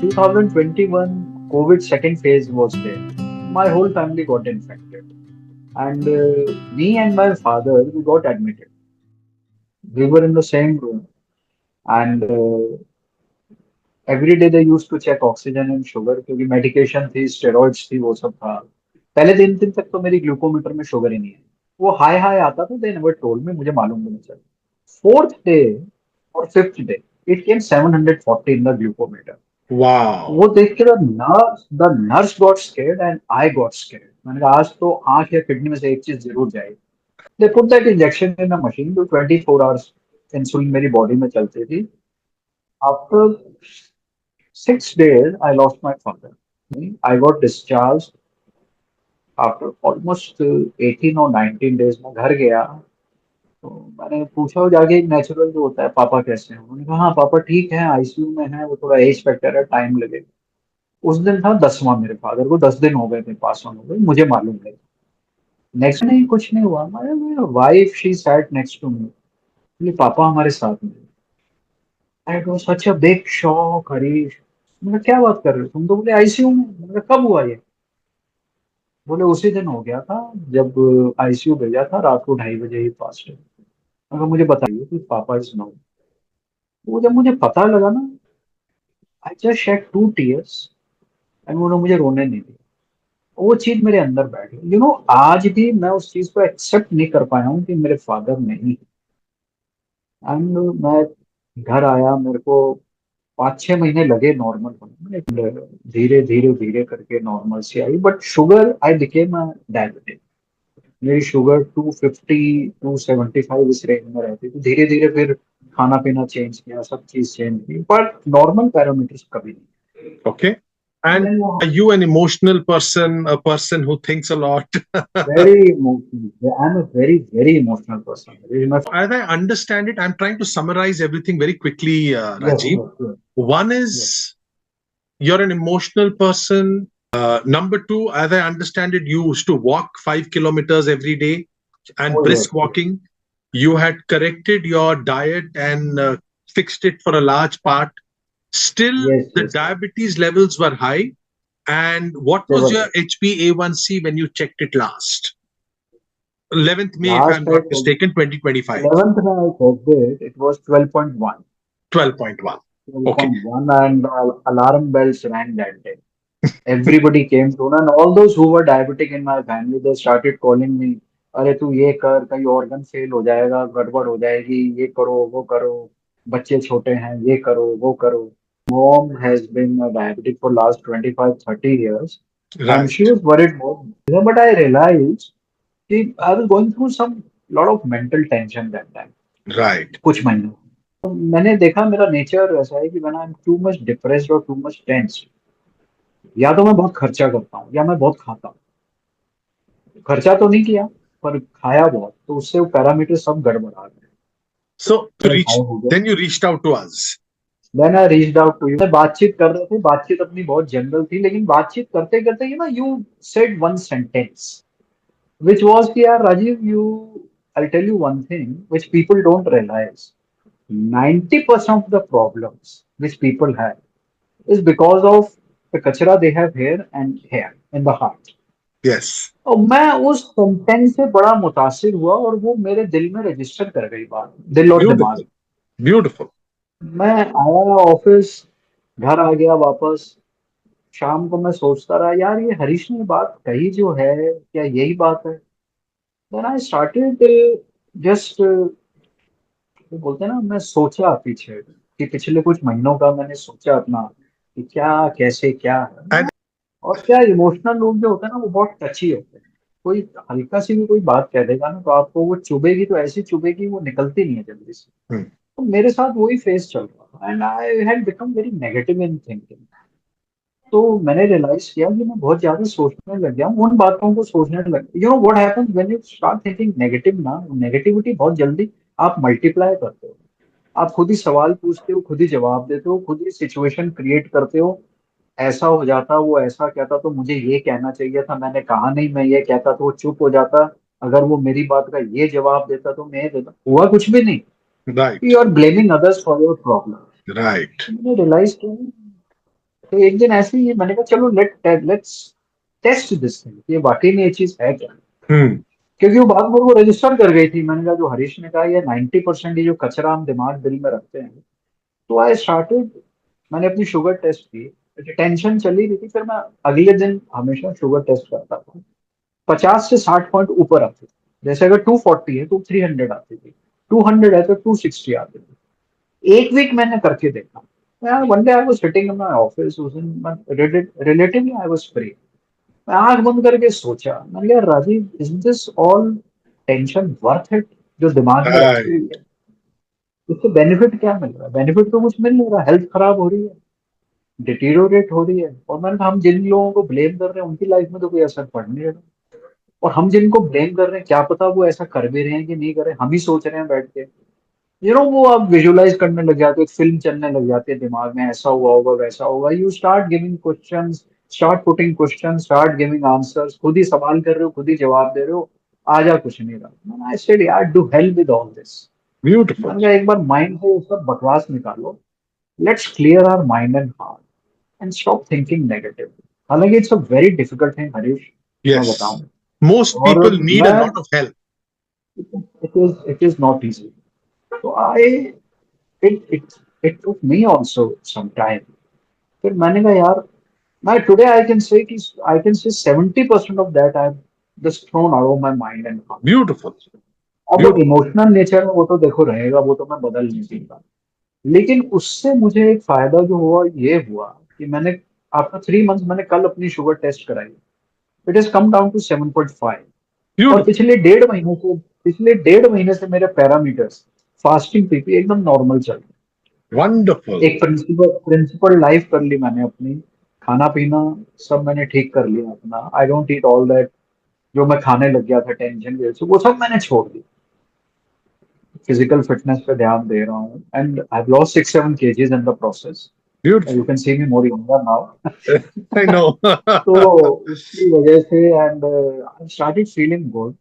2021 COVID second phase was there. My whole family got infected, and me and my father we got admitted. We were in the same room, and every day they used to check oxygen and sugar क्योंकि medication थी, steroids थी, वो सब था. पहले 3 दिन तक तो मेरी ग्लूकोमीटर में शुगर ही नहीं है. वो हाई हाई आता था. They never told me. मुझे मालूम भी नहीं चला. Fourth day or fifth day, it came 740 in the glucometer. Wow. वो देख के the nurse got scared and I got scared. मैंने कहा आज तो आंख या किडनी में से एक चीज जरूर जाएगी. They put that injection in a machine तो 24 hours इंसुलिन मेरी बॉडी में चलती थी. After 6 days, I lost my father. I got discharged after almost 18 or 19 days. मैं घर गया तो मैंने पूछा जाके एक नेचुरल जो होता है पापा कैसे हैं. उन्होंने कहा हाँ पापा ठीक है, आईसीयू में है, वो थोड़ा एज फैक्टर है, टाइम लगेगा. उस दिन था 10वां. मेरे फादर को 10 दिन हो गए थे पास ऑन हो गए, मुझे मालूम नहीं. नेक्स्ट नहीं, कुछ नहीं हुआ. मेरी wife she sat next to me. पापा हमारे साथ में. It was such a big shock Harish. मैंने कहा, क्या बात कर रहे हो तुम? तो बोले आईसीयू में. मैंने कहा, कब हुआ ये? बोले उसी दिन हो गया था जब आईसीयू भेजा था, रात को 2:30 बजे ही पास हुए. मैंने कहा, मुझे बताइए कि पापा इज नाउ. वो जब मुझे पता लगा ना, I just shed 2 tears and उन्होंने मुझे रोने नहीं दिया. वो चीज मेरे अंदर बैठ गई. आज भी मैं उस चीज को एक्सेप्ट नहीं कर पाया हूँ कि मेरे फादर नहीं. एंड मैं घर आया, मेरे को 5-6 महीने लगे नॉर्मल होने में. धीरे धीरे धीरे करके नॉर्मल सी आई. But sugar I became a diabetic. मेरी शुगर 250 275 इस रेंज में रहती थी. धीरे धीरे फिर खाना पीना चेंज किया, सब चीज चेंज की, बट नॉर्मल पैरामीटर्स कभी नहीं. Okay. And are you an emotional person, a person who thinks a lot? Very emotional. I'm a very very emotional person. As I understand it, I'm trying to summarize everything very quickly, Yes, Rajiv. yes, yes, One is yes. you're an emotional person. Number two, as I understand it, you used to walk 5 kilometers every day and Oh, yes, brisk yes. walking. You had corrected your diet and fixed it for a large part. Still, Yes, the yes. diabetes levels were high. And what They was were your HbA1c when you checked it last? 11th May, if last I'm I not checked, mistaken, 2025. 11th when I checked it, it was 12.1. 12.1. Okay. 12.1 and alarm bells rang that day. Everybody came to know, and all those who were diabetic in my family, they started calling me. अरे तू ये कर, कहीं organ fail हो जाएगा, गड़बड़ हो जाएगी, ये करो वो करो, बच्चे छोटे हैं, ये करो वो करो. Mom has been a diabetic for last 25-30 years, and Right. she was worried more. But I realized that I was going through some lot of mental tension that time. Right. कुछ महीनों तो मैंने देखा मेरा नेचर ऐसा है कि when I'm too much depressed or too much tense, या तो मैं बहुत खर्चा करता हूँ या मैं बहुत खाता हूँ. खर्चा तो नहीं किया पर खाया बहुत, तो उससे वो पैरामीटर सब गड़बड़ा गए. So हो गया. then you reached out to us. Then I reached out to you. बातचीत कर रहे थे, बातचीत अपनी बहुत जनरल थी, लेकिन बातचीत करते करते you said one sentence which was कि यार Rajiv, I'll tell you one thing which people don't realize. 90% of the problems which people have is because of the kachra they have here and here in the heart. Yes. और मैं उस sentence से बड़ा मुतासिर हुआ और वो मेरे दिल में रजिस्टर कर गई बात, दिल और दिमाग. Beautiful. Beautiful. मैं आया ऑफिस, घर आ गया वापस. शाम को मैं सोचता रहा यार ये हरीश ने बात कही जो है, क्या यही बात है? देन आई स्टार्टेड जस्ट, वो बोलते हैं ना, मैं सोचा पीछे कि पिछले कुछ महीनों का मैंने सोचा अपना कि क्या कैसे क्या है. And और क्या इमोशनल लोग जो होते हैं ना वो बहुत टची होते हैं. कोई हल्का सी भी कोई बात कह देगा ना तो आपको वो चुभेगी, तो ऐसी चुभेगी वो निकलती नहीं है जल्दी से. तो मेरे साथ वही फेस चल रहा था and I had become very negative in thinking. तो मैंने रियलाइज किया कि मैं बहुत ज्यादा सोचने लग गया हूँ, उन बातों को सोचने लग गया. What happens when you start thinking negative ना, नेगेटिविटी बहुत जल्दी आप मल्टीप्लाई करते हो. आप खुद ही सवाल पूछते हो, खुद ही जवाब देते हो, खुद ही सिचुएशन क्रिएट करते हो. ऐसा हो जाता, वो ऐसा कहता तो मुझे ये कहना चाहिए था, मैंने कहा नहीं. मैं ये कहता तो वो चुप हो जाता. अगर वो मेरी बात का ये जवाब देता तो मैं ये देता. हुआ कुछ भी नहीं. right. You are blaming others for your problem. Right. मैंने रियलाइज किया तो एक दिन ऐसे ही मैंने कहा चलो लेट्स टेस्ट दिस थिंग, ये वाकई में ये चीज है क्या। Hmm. क्योंकि वो बात मेरे को रजिस्टर कर गई थी। मैंने कहा जो हरीश ने कहा, ये 90% ये जो कचरा हम दिमाग दिल में रखते हैं। तो आई स्टार्टेड, मैंने अपनी शुगर टेस्ट की। टेंशन चली रही थी, फिर मैं अगले दिन हमेशा शुगर टेस्ट करता था। 50 से 60 पॉइंट ऊपर आती थी। जैसे अगर 240 है तो 300 आती थी, 200 है तो 260 आती थी। एक वीक मैंने करके देखा यार। One day I was sitting in my office, उस दिन रिलेटिवली आई वाज फ्री। मैं आंख बंद करके सोचा, मैंने कहा Rajiv, is this all tension worth it जो दिमाग में रखी Right. हुई है? इससे बेनिफिट क्या मिल रहा है? बेनिफिट तो कुछ मिल नहीं रहा, हेल्थ खराब हो रही है, डिटीरियोरेट हो रही है। और मैंने कहा हम जिन लोगों को ब्लेम कर रहे हैं उनकी लाइफ में तो कोई असर पड़ नहीं रहा। और हम जिनको ब्लेम कर रहे हैं, क्या पता वो ऐसा कर भी रहे हैं कि नहीं कर रहे, हम ही सोच रहे हैं बैठ के। वो आप विजुलाइज करने लग जाते हो, एक फिल्म चलने लग जाती है दिमाग में, ऐसा हुआ होगा वैसा होगा। You start giving questions, start putting question, start giving answers, खुद ही सवाल कर रहे हो, खुद ही जवाब दे रहे हो, आजा कुछ नहीं रहा। आई सेड यार do help with all this. Beautiful. मैंने कहा एक बार माइंड से ये सब बकवास निकालो, let's clear our mind and heart and stop thinking negative. हालांकि it's a very difficult thing Harish, मैं बताऊं। Yes. Most और people need a मैं, lot of help. it is not easy. So it took me also some time. फिर मैंने कहा यार, मैं today I can say 70% of that I just thrown out of my mind and heart. Beautiful. अब वो Beautiful. Emotional nature में वो तो देखो रहेगा, वो तो मैं बदल नहीं सकता। लेकिन उससे मुझे एक फायदा जो हुआ ये हुआ कि मैंने, आफ्टर 3 मंथ्स मैंने कल अपनी शुगर टेस्ट कराई, it is come down to 7.5। और Beautiful. पिछले 1.5 महीने से मेरे पैरामीटर्स, फास्टिंग पीपी एकदम नॉर्मल चल रहे हैं। Wonderful. एक प्रिंसिपल लाइफ कर ली मैंने अपनी। खाना पीना सब मैंने ठीक कर लिया अपना। I don't eat all that जो मैं खाने लग गया था टेंशन की वजह से, वो सब मैंने छोड़ दिया। फिजिकल फिटनेस पे ध्यान दे रहा हूँ and I have lost 6-7 kgs in the process. You Beautiful. Can see me more younger now. I know. तो उसकी वजह से and I started feeling good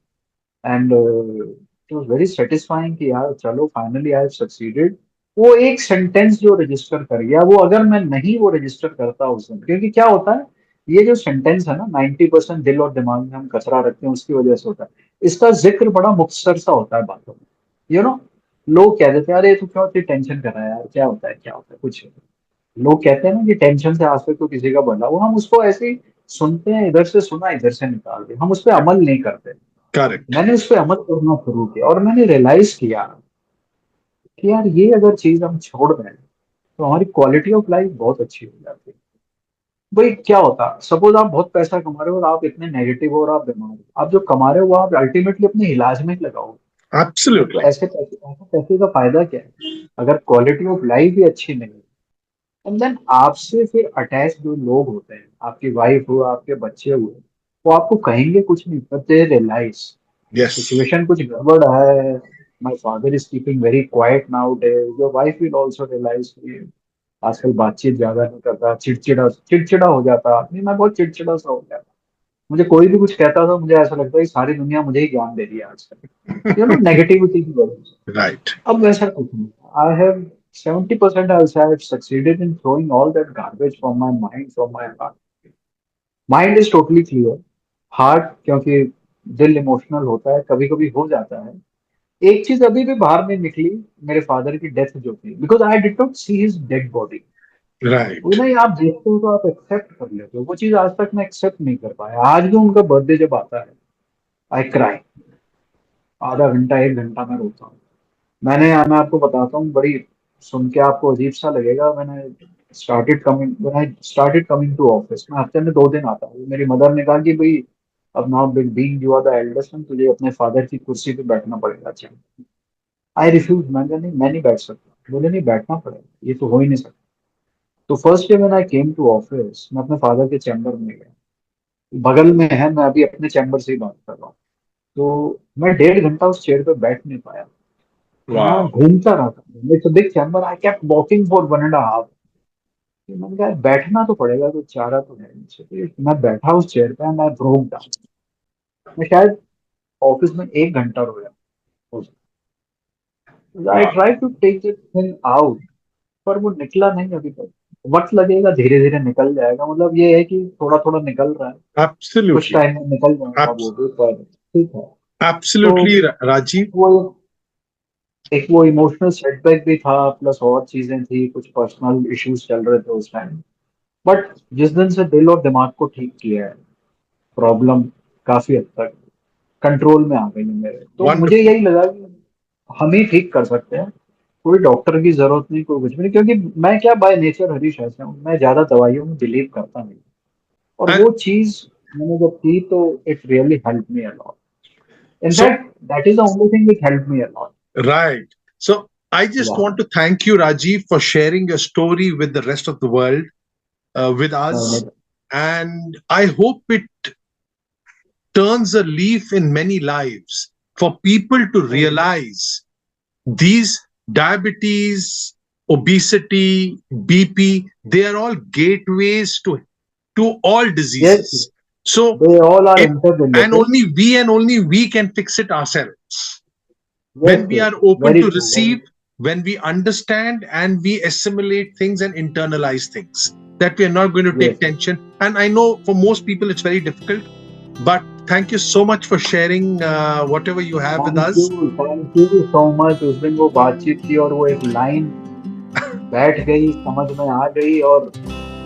and it was very satisfying कि यार चलो फाइनली आई हैव सक्सीडेड। वो एक sentence जो रजिस्टर कर गया, वो अगर मैं नहीं वो रजिस्टर करता उस दिन, क्योंकि क्या होता है, ये जो सेंटेंस है ना, 90% दिल और दिमाग में हम कचरा रखते हैं उसकी वजह से होता है। इसका जिक्र बड़ा मुख्तसर सा होता है बातों में। यू नो लोग कह देते हैं अरे तू क्यों इतनी टेंशन कर रहा है यार, क्या होता है क्या होता है कुछ नहीं। लोग कहते हैं ना कि टेंशन से आज तक तो किसी का भला, वो हम उसको ऐसे ही सुनते हैं, इधर से सुना इधर से निकाल दिया, हम उस पर अमल नहीं करते। Correct. मैंने उस पर अमल करना शुरू किया और मैंने रियलाइज किया कि यार ये अगर चीज हम छोड़ दें तो हमारी क्वालिटी ऑफ लाइफ बहुत अच्छी हो जाती है। भाई क्या होता, सपोज आप बहुत पैसा कमा रहे हो और आप इतने नेगेटिव हो और आप बीमार हो, आप जो कमा रहे हो वो आप अल्टीमेटली अपने इलाज में ही लगाओगे। तो Absolutely. ऐसे पैसे का फायदा क्या है अगर क्वालिटी ऑफ लाइफ भी अच्छी नहीं है। एंड देन आपसे फिर अटैच जो लोग होते हैं, आपकी वाइफ हो, आपके बच्चे हुए, वो आपको कहेंगे कुछ नहीं, पर दे रियलाइज Yes. सिचुएशन कुछ गड़बड़ है। My father is keeping very quiet now day, your wife will also realise कि आजकल बातचीत ज्यादा नहीं करता, चिड़चिड़ा चिड़चिड़ा हो जाता नहीं, मैं बहुत चिड़चिड़ा सा हो गया। मुझे कोई भी कुछ कहता था, मुझे ऐसा लगता है कि सारी दुनिया मुझे ही ज्ञान दे रही है आजकल, नेगेटिविटी की वजह से। Right. अब वैसा कुछ नहीं। I have 70% I have succeeded in throwing all that garbage from my mind, from my heart. Mind is totally clear, heart क्योंकि दिल इमोशनल होता है, कभी कभी हो जाता है। एक चीज अभी भी बाहर नहीं निकली, मेरे फादर की डेथ जो थी, because I did not see his dead body. वो Right. नहीं, आप देखते हो तो आप एक्सेप्ट कर लेते हो, वो चीज आज तक मैं एक्सेप्ट नहीं कर पाया। आज भी उनका बर्थडे जब आता है, आई क्राई। आधा घंटा 1 घंटा मैं रोता हूँ। मैं आपको बताता हूँ, बड़ी सुन के आपको अजीब सा लगेगा। When I started coming to office, मैं हफ्ते में 2 दिन आता हूँ। मेरी मदर ने कहा कि भाई अब now being you are the eldest, तुझे अपने फादर की कुर्सी पे बैठना पड़ेगा। अच्छा, आई रिफ्यूज, मैंने कहा नहीं मैं नहीं बैठ सकता। बोले नहीं बैठना पड़ेगा, ये तो हो ही नहीं सकता। तो first day when I came to office, मैं अपने फादर के चैम्बर में गया, बगल में है, मैं अभी अपने चैम्बर से ही बात कर रहा हूँ। तो मैं 1.5 घंटा उस चेयर पे बैठ नहीं पाया। मैं Wow. घूमता रहा था, it's a big chamber, I kept walking for 1.5 hour. मैंने कहा बैठना तो पड़ेगा, तो चारा तो है मुझसे। तो मैं बैठा उस चेयर पे एंड आई ब्रोक डाउन। मैं शायद ऑफिस में 1 घंटा रोया। I Wow. Try to take it thing out, पर वो निकला नहीं अभी तक। वक्त लगेगा, धीरे धीरे निकल जाएगा, मतलब ये है कि थोड़ा थोड़ा निकल रहा है, कुछ Absolutely. टाइम में निकल जाएगा वो Abs- भी, पर ठीक है। तो Absolutely, Rajiv. वो एक वो इमोशनल सेटबैक भी था, प्लस और चीजें थी, कुछ पर्सनल इश्यूज चल रहे थे उस टाइम। बट जिस दिन से दिल और दिमाग को ठीक किया है, प्रॉब्लम काफी हद तक कंट्रोल में आ गई है मेरे। तो मुझे Wonderful. यही लगा कि हम ही ठीक कर सकते हैं, कोई डॉक्टर की जरूरत नहीं, कोई कुछ भी नहीं, क्योंकि मैं क्या बाय नेचर हरीश ऐसा हूँ, मैं ज्यादा दवाइयों में बिलीव करता नहीं। और And वो चीज मैंने जब की तो it really help me a lot. so, in fact that is the only thing it help me a lot. right. So, I just या want to thank you, Rajiv, for sharing your story with the rest of the world, with us. And I hope it turns a leaf in many lives for people to realize these diabetes, obesity, BP, they are all gateways to all yes, diseases. So, they all are it, interrelated. and only we can fix it ourselves. When yes we yes, are open very to true very receive, when we understand and we assimilate things and internalize things, that we are not going to true. take yes, tension. And I know for most people it's very difficult, but thank you so much for sharing whatever you have with us. Thank you so much. उस दिन वो बातचीत की और वो एक line बैठ गई, समझ में आ गई, और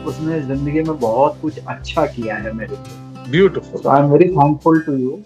उसने जिंदगी में बहुत कुछ अच्छा किया है मेरे लिए। Beautiful. So I am very thankful to you.